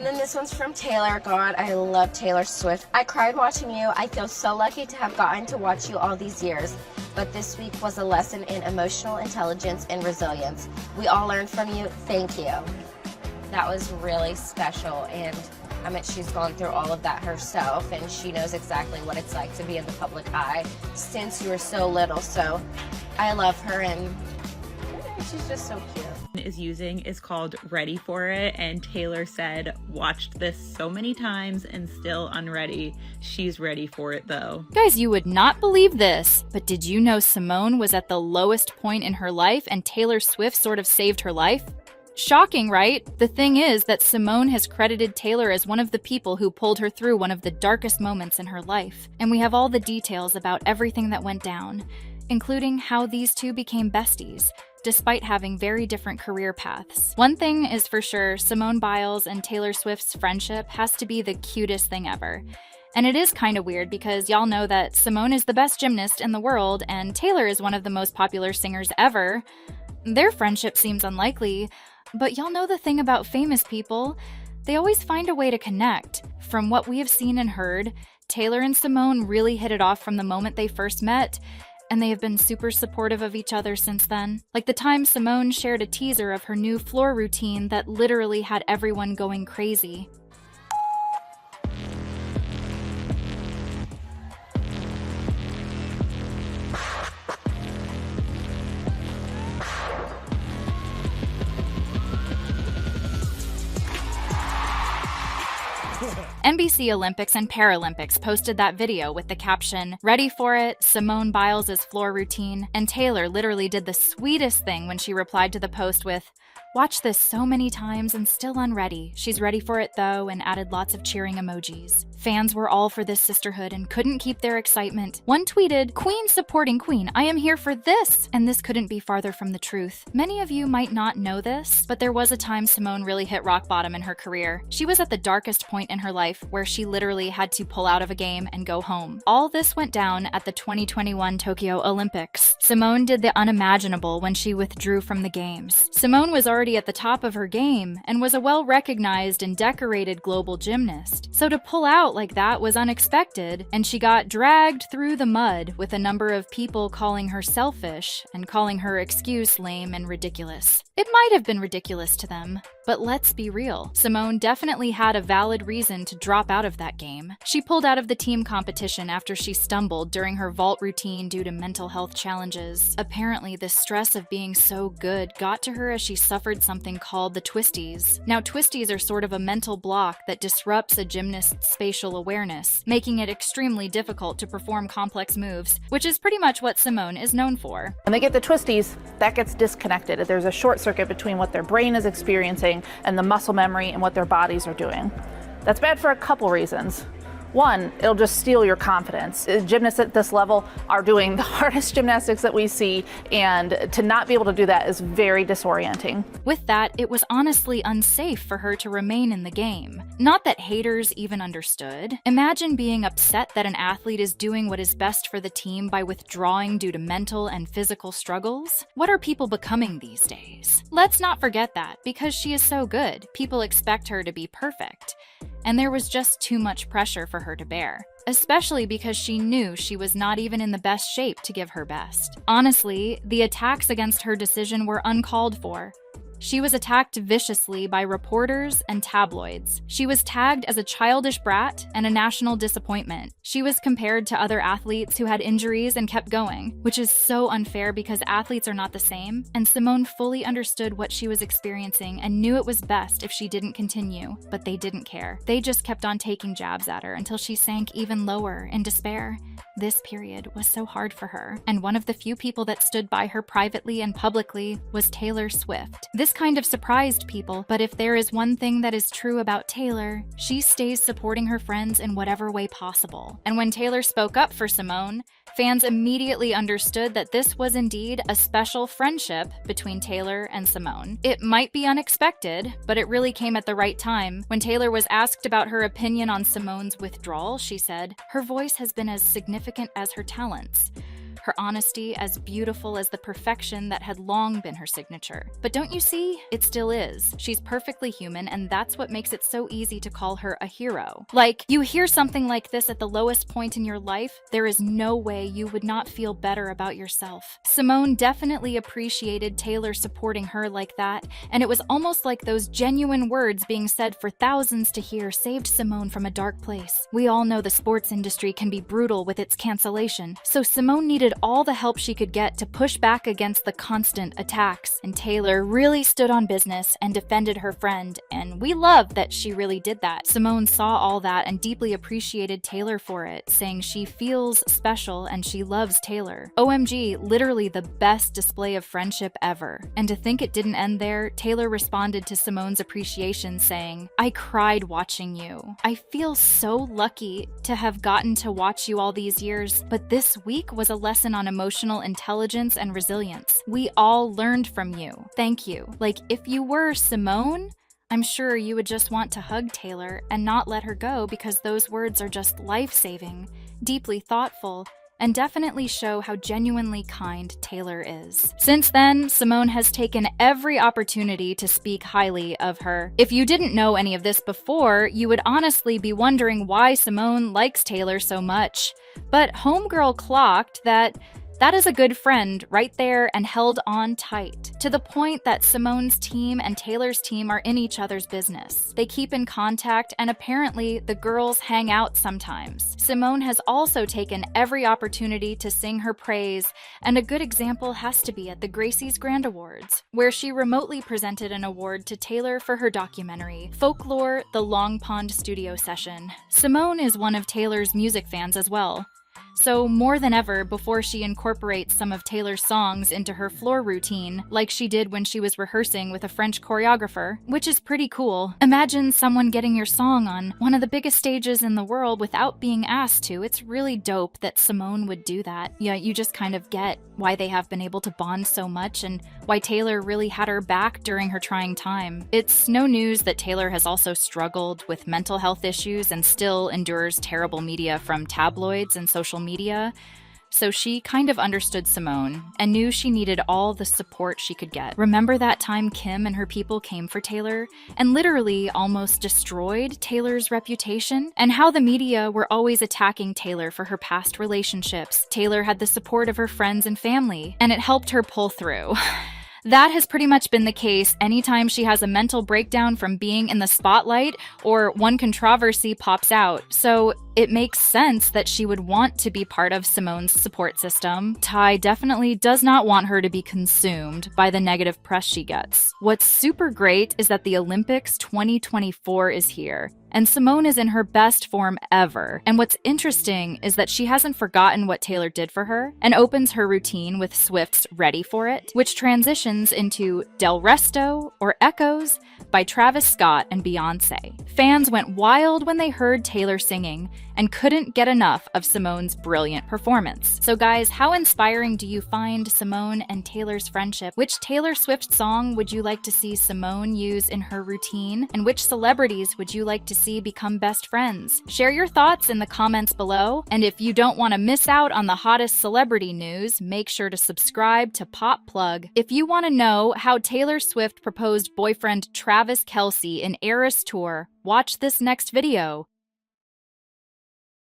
And then this one's from Taylor. God, I love Taylor Swift. I cried watching you. I feel so lucky to have gotten to watch you all these years. But this week was a lesson in emotional intelligence and resilience. We all learned from you. Thank you. That was really special. And I mean, she's gone through all of that herself, and she knows exactly what it's like to be in the public eye since you were so little. So I love her, and she's just so cute. Is called Ready For It, and Taylor said, watched this so many times and still unready. She's ready for it though. Guys, you would not believe this, but did you know Simone was at the lowest point in her life and Taylor Swift sort of saved her life? Shocking, right? The thing is that Simone has credited Taylor as one of the people who pulled her through one of the darkest moments in her life, and we have all the details about everything that went down, including how these two became besties, despite having very different career paths. One thing is for sure, Simone Biles and Taylor Swift's friendship has to be the cutest thing ever. And it is kind of weird because y'all know that Simone is the best gymnast in the world and Taylor is one of the most popular singers ever. Their friendship seems unlikely, but y'all know the thing about famous people, they always find a way to connect. From what we have seen and heard, Taylor and Simone really hit it off from the moment they first met, and they have been super supportive of each other since then. Like the time Simone shared a teaser of her new floor routine that literally had everyone going crazy. NBC Olympics and Paralympics posted that video with the caption, "Ready for it, Simone Biles' floor routine," and Taylor literally did the sweetest thing when she replied to the post with, "Watch this so many times and still unready. She's ready for it though," and added lots of cheering emojis. Fans were all for this sisterhood and couldn't keep their excitement. One tweeted, "Queen supporting Queen, I am here for this!" And this couldn't be farther from the truth. Many of you might not know this, but there was a time Simone really hit rock bottom in her career. She was at the darkest point in her life where she literally had to pull out of a game and go home. All this went down at the 2021 Tokyo Olympics. Simone did the unimaginable when she withdrew from the games. Simone was already at the top of her game and was a well-recognized and decorated global gymnast. So to pull out like that was unexpected, and she got dragged through the mud with a number of people calling her selfish and calling her excuse lame and ridiculous. It might have been ridiculous to them, but let's be real. Simone definitely had a valid reason to drop out of that game. She pulled out of the team competition after she stumbled during her vault routine due to mental health challenges. Apparently, the stress of being so good got to her as she suffered something called the twisties. Now, twisties are sort of a mental block that disrupts a gymnast's spatial awareness, making it extremely difficult to perform complex moves, which is pretty much what Simone is known for. When they get the twisties, that gets disconnected. There's a short circuit between what their brain is experiencing and the muscle memory and what their bodies are doing. That's bad for a couple reasons. One, it'll just steal your confidence. Gymnasts at this level are doing the hardest gymnastics that we see, and to not be able to do that is very disorienting. With that, it was honestly unsafe for her to remain in the game. Not that haters even understood. Imagine being upset that an athlete is doing what is best for the team by withdrawing due to mental and physical struggles. What are people becoming these days? Let's not forget that, because she is so good, people expect her to be perfect. And there was just too much pressure for her to bear, especially because she knew she was not even in the best shape to give her best. Honestly, the attacks against her decision were uncalled for. She was attacked viciously by reporters and tabloids. She was tagged as a childish brat and a national disappointment. She was compared to other athletes who had injuries and kept going, which is so unfair because athletes are not the same, and Simone fully understood what she was experiencing and knew it was best if she didn't continue, but they didn't care. They just kept on taking jabs at her until she sank even lower in despair. This period was so hard for her, and one of the few people that stood by her privately and publicly was Taylor Swift. This kind of surprised people, but if there is one thing that is true about Taylor, she stays supporting her friends in whatever way possible. And when Taylor spoke up for Simone, fans immediately understood that this was indeed a special friendship between Taylor and Simone. It might be unexpected, but it really came at the right time. When Taylor was asked about her opinion on Simone's withdrawal, she said, "Her voice has been as significant as her talents. her honesty as beautiful as the perfection that had long been her signature. But don't you see? It still is. She's perfectly human, and that's what makes it so easy to call her a hero. Like, you hear something like this at the lowest point in your life, there is no way you would not feel better about yourself. Simone definitely appreciated Taylor supporting her like that, and it was almost like those genuine words being said for thousands to hear saved Simone from a dark place. We all know the sports industry can be brutal with its cancellation, so Simone needed all the help she could get to push back against the constant attacks, and Taylor really stood on business and defended her friend, and we love that she really did that. Simone saw all that and deeply appreciated Taylor for it, saying she feels special and she loves Taylor. OMG, literally the best display of friendship ever. And to think it didn't end there, Taylor responded to Simone's appreciation saying, "I cried watching you. I feel so lucky to have gotten to watch you all these years, but this week was a lesson on emotional intelligence and resilience. We all learned from you. Thank you." Like, if you were Simone, I'm sure you would just want to hug Taylor and not let her go because those words are just life-saving, deeply thoughtful, and definitely show how genuinely kind Taylor is. Since then, Simone has taken every opportunity to speak highly of her. If you didn't know any of this before, you would honestly be wondering why Simone likes Taylor so much. But Homegirl clocked that is a good friend right there and held on tight, to the point that Simone's team and Taylor's team are in each other's business. They keep in contact, and apparently the girls hang out sometimes. Simone has also taken every opportunity to sing her praise, and a good example has to be at the Gracie's Grand Awards, where she remotely presented an award to Taylor for her documentary, Folklore: The Long Pond Studio Session. Simone is one of Taylor's music fans as well. So more than ever, before she incorporates some of Taylor's songs into her floor routine, like she did when she was rehearsing with a French choreographer, which is pretty cool. Imagine someone getting your song on one of the biggest stages in the world without being asked to. It's really dope that Simone would do that. Yeah, you just kind of get why they have been able to bond so much and why Taylor really had her back during her trying time. It's no news that Taylor has also struggled with mental health issues and still endures terrible media from tabloids and social media. So she kind of understood Simone and knew she needed all the support she could get. Remember that time Kim and her people came for Taylor and literally almost destroyed Taylor's reputation? And how the media were always attacking Taylor for her past relationships. Taylor had the support of her friends and family, and it helped her pull through. That has pretty much been the case anytime she has a mental breakdown from being in the spotlight or one controversy pops out. So it makes sense that she would want to be part of Simone's support system. Ty definitely does not want her to be consumed by the negative press she gets. What's super great is that the Olympics 2024 is here, and Simone is in her best form ever. And what's interesting is that she hasn't forgotten what Taylor did for her and opens her routine with Swift's Ready for It, which transitions into Del Resto or Echoes by Travis Scott and Beyonce. Fans went wild when they heard Taylor singing and couldn't get enough of Simone's brilliant performance. So guys, how inspiring do you find Simone and Taylor's friendship? Which Taylor Swift song would you like to see Simone use in her routine? And which celebrities would you like to see become best friends? Share your thoughts in the comments below. And if you don't want to miss out on the hottest celebrity news, make sure to subscribe to PopPlug. If you want to know how Taylor Swift proposed boyfriend Travis Kelce in Eras Tour, watch this next video.